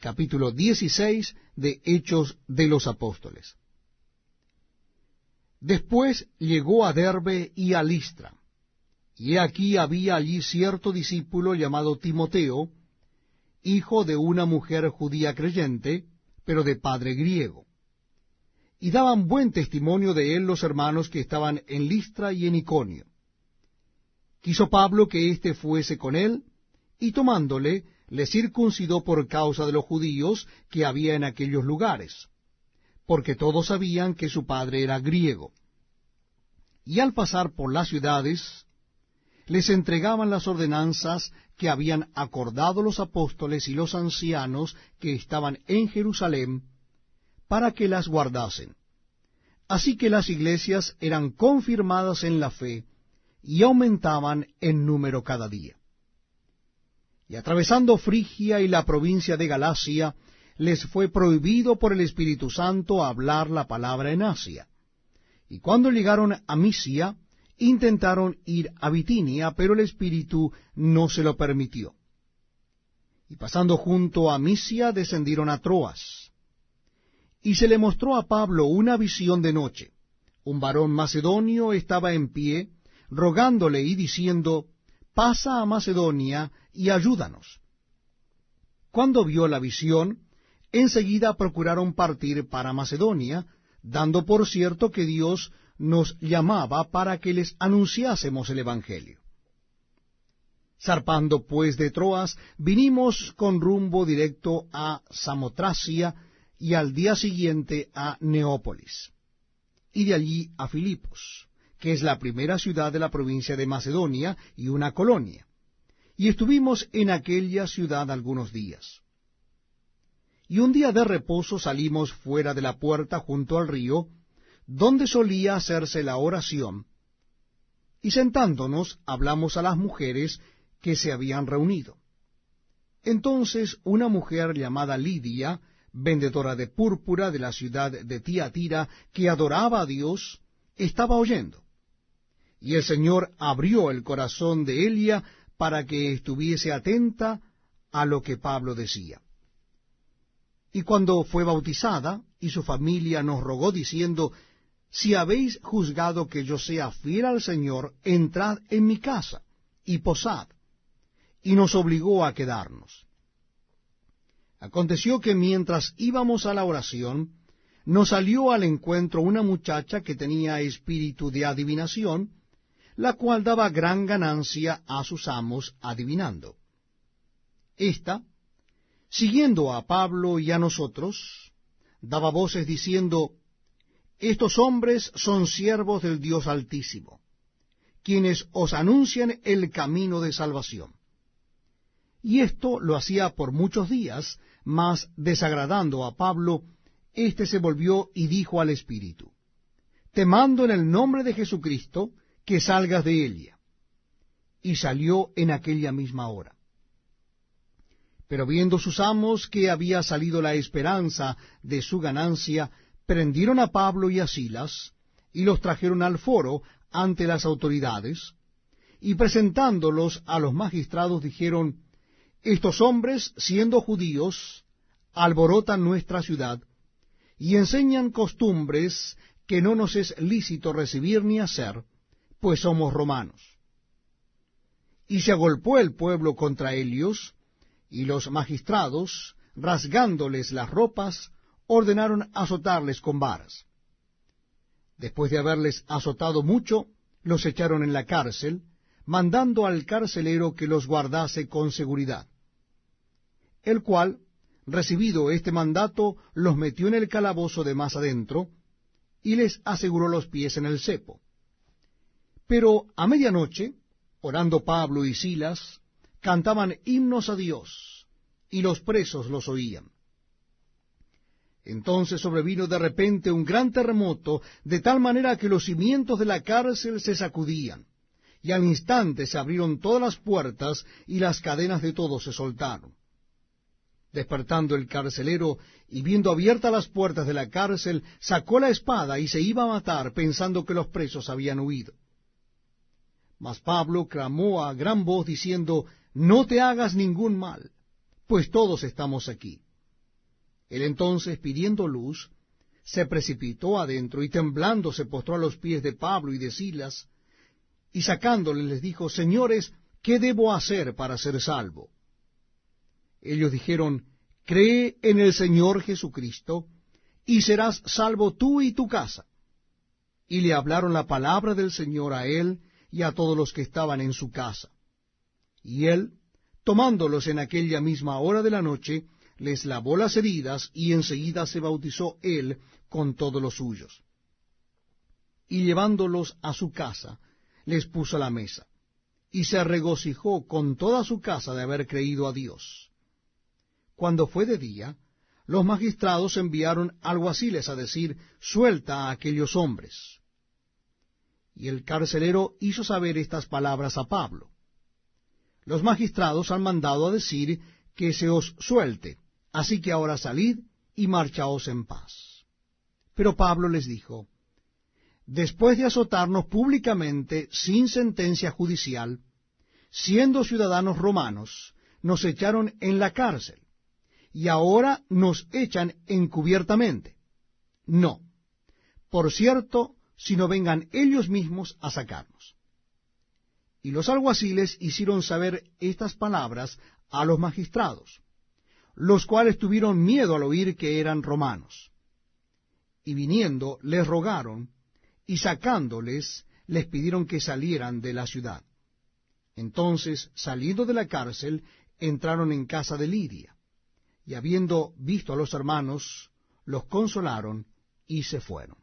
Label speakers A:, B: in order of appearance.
A: capítulo 16 de Hechos de los Apóstoles. Después llegó a Derbe y a Listra, y he aquí había allí cierto discípulo llamado Timoteo, hijo de una mujer judía creyente, pero de padre griego. Y daban buen testimonio de él los hermanos que estaban en Listra y en Iconio. Quiso Pablo que éste fuese con él, y tomándole, le circuncidó por causa de los judíos que había en aquellos lugares, porque todos sabían que su padre era griego. Y al pasar por las ciudades, les entregaban las ordenanzas que habían acordado los apóstoles y los ancianos que estaban en Jerusalén, para que las guardasen. Así que las iglesias eran confirmadas en la fe, y aumentaban en número cada día. Y atravesando Frigia y la provincia de Galacia, les fue prohibido por el Espíritu Santo hablar la palabra en Asia. Y cuando llegaron a Misia, intentaron ir a Bitinia, pero el Espíritu no se lo permitió. Y pasando junto a Misia, descendieron a Troas. Y se le mostró a Pablo una visión de noche. Un varón macedonio estaba en pie, rogándole y diciendo, pasa a Macedonia y ayúdanos. Cuando vio la visión, enseguida procuraron partir para Macedonia, dando por cierto que Dios nos llamaba para que les anunciásemos el Evangelio. Zarpando pues de Troas, vinimos con rumbo directo a Samotracia y al día siguiente a Neópolis, y de allí a Filipos, que es la primera ciudad de la provincia de Macedonia y una colonia, y estuvimos en aquella ciudad algunos días. Y un día de reposo salimos fuera de la puerta junto al río, donde solía hacerse la oración, y sentándonos hablamos a las mujeres que se habían reunido. Entonces una mujer llamada Lidia, vendedora de púrpura de la ciudad de Tiatira, que adoraba a Dios, estaba oyendo. Y el Señor abrió el corazón de Elia para que estuviese atenta a lo que Pablo decía. Y cuando fue bautizada, y su familia nos rogó diciendo, si habéis juzgado que yo sea fiel al Señor, entrad en mi casa y posad. Y nos obligó a quedarnos. Aconteció que mientras íbamos a la oración, nos salió al encuentro una muchacha que tenía espíritu de adivinación, la cual daba gran ganancia a sus amos adivinando. Esta, siguiendo a Pablo y a nosotros, daba voces diciendo, estos hombres son siervos del Dios Altísimo, quienes os anuncian el camino de salvación. Y esto lo hacía por muchos días, mas desagradando a Pablo, éste se volvió y dijo al espíritu, te mando en el nombre de Jesucristo, que salgas de Elia. Y salió en aquella misma hora. Pero viendo sus amos que había salido la esperanza de su ganancia, prendieron a Pablo y a Silas, y los trajeron al foro ante las autoridades, y presentándolos a los magistrados dijeron, estos hombres, siendo judíos, alborotan nuestra ciudad, y enseñan costumbres que no nos es lícito recibir ni hacer, pues somos romanos. Y se agolpó el pueblo contra ellos, y los magistrados, rasgándoles las ropas, ordenaron azotarles con varas. Después de haberles azotado mucho, los echaron en la cárcel, mandando al carcelero que los guardase con seguridad, el cual, recibido este mandato, los metió en el calabozo de más adentro, y les aseguró los pies en el cepo. Pero a medianoche, orando Pablo y Silas, cantaban himnos a Dios, y los presos los oían. Entonces sobrevino de repente un gran terremoto, de tal manera que los cimientos de la cárcel se sacudían, y al instante se abrieron todas las puertas, y las cadenas de todos se soltaron. Despertando el carcelero, y viendo abiertas las puertas de la cárcel, sacó la espada y se iba a matar, pensando que los presos habían huido. Mas Pablo clamó a gran voz, diciendo, no te hagas ningún mal, pues todos estamos aquí. Él entonces, pidiendo luz, se precipitó adentro, y temblando se postró a los pies de Pablo y de Silas, y sacándoles les dijo: Señores, ¿qué debo hacer para ser salvo? Ellos dijeron: Cree en el Señor Jesucristo, y serás salvo tú y tu casa. Y le hablaron la palabra del Señor a él y a todos los que estaban en su casa. Y él, tomándolos en aquella misma hora de la noche, les lavó las heridas, y enseguida se bautizó él con todos los suyos. Y llevándolos a su casa, les puso la mesa, y se regocijó con toda su casa de haber creído a Dios. Cuando fue de día, los magistrados enviaron alguaciles a decir: Suelta a aquellos hombres. Y el carcelero hizo saber estas palabras a Pablo. Los magistrados han mandado a decir que se os suelte, así que ahora salid y marchaos en paz. Pero Pablo les dijo: Después de azotarnos públicamente sin sentencia judicial, siendo ciudadanos romanos, nos echaron en la cárcel, y ahora nos echan encubiertamente. No, por cierto, sino vengan ellos mismos a sacarnos. Y los alguaciles hicieron saber estas palabras a los magistrados, los cuales tuvieron miedo al oír que eran romanos. Y viniendo les rogaron, y sacándoles les pidieron que salieran de la ciudad. Entonces, saliendo de la cárcel, entraron en casa de Lidia, y habiendo visto a los hermanos, los consolaron y se fueron.